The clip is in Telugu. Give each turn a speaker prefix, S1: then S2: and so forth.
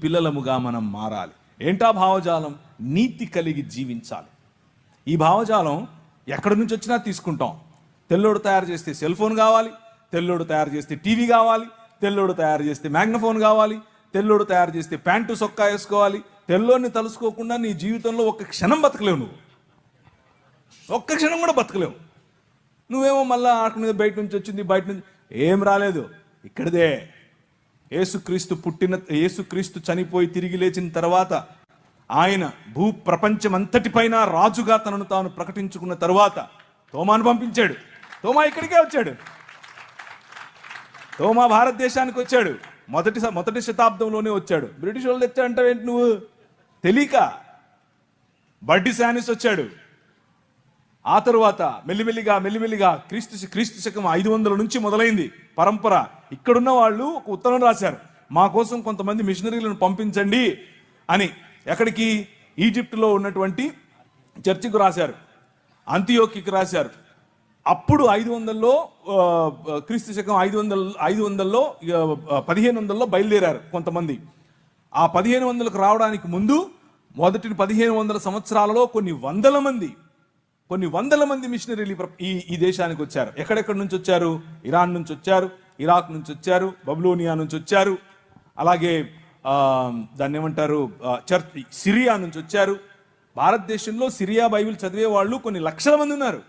S1: పిల్లలముగా మనం మారాలి. ఏంటా భావజాలం? నీతి కలిగి జీవించాలి. ఈ భావజాలం ఎక్కడి నుంచి వచ్చినా తీసుకుంటాం. తెల్లోడు తయారు చేస్తే సెల్ ఫోన్ కావాలి, తెల్లోడు తయారు చేస్తే టీవీ కావాలి, తెల్లోడు తయారు చేస్తే మ్యాగ్నఫోన్ కావాలి, తెల్లోడు తయారు చేస్తే ప్యాంటు సొక్కా వేసుకోవాలి. తెల్లోడిని తలుసుకోకుండా నీ జీవితంలో ఒక్క క్షణం బతకలేవు. నువ్వు ఒక్క క్షణం కూడా బతకలేవు. నువ్వేమో మళ్ళీ ఆట మీద బయట నుంచి వచ్చింది, బయట నుంచి ఏం రాలేదు, ఇక్కడదే. యేసుక్రీస్తు చనిపోయి తిరిగి లేచిన తర్వాత ఆయన భూ ప్రపంచమంతటిపైన రాజుగా తనను తాను ప్రకటించుకున్న తర్వాత తోమాను పంపించాడు. తోమా ఇక్కడికే వచ్చాడు. తోమా భారతదేశానికి వచ్చాడు. మొదటి శతాబ్దంలోనే వచ్చాడు. బ్రిటిష్ వాళ్ళు తెచ్చాడంటే ఏంటి నువ్వు తెలియక. బడ్డి శానిస్ వచ్చాడు. ఆ తరువాత మెల్లిమెల్లిగా క్రీస్తు శకం 500 నుంచి మొదలైంది పరంపర. ఇక్కడున్న వాళ్ళు ఒక ఉత్తరం రాశారు, మా కోసం కొంతమంది మిషనరీలను పంపించండి అని. ఎక్కడికి? ఈజిప్టులో ఉన్నటువంటి చర్చికి రాశారు, అంతియోకికి రాశారు. అప్పుడు 500లో క్రీస్తు శకం 500లో 1500లో బయలుదేరారు కొంతమంది. ఆ 1500కు రావడానికి ముందు మొదటి 1500 సంవత్సరాలలో కొన్ని వందల మంది మిషనరీలు ఈ దేశానికి వచ్చారు. ఎక్కడెక్కడి నుంచి వచ్చారు? ఇరాన్ నుంచి వచ్చారు, ఇరాక్ నుంచి వచ్చారు, బబులోనియా నుంచి వచ్చారు, అలాగే దాన్ని ఏమంటారు సిరియా నుంచి వచ్చారు. భారతదేశంలో సిరియా బైబిల్ చదివే వాళ్ళు కొన్ని లక్షల మంది ఉన్నారు.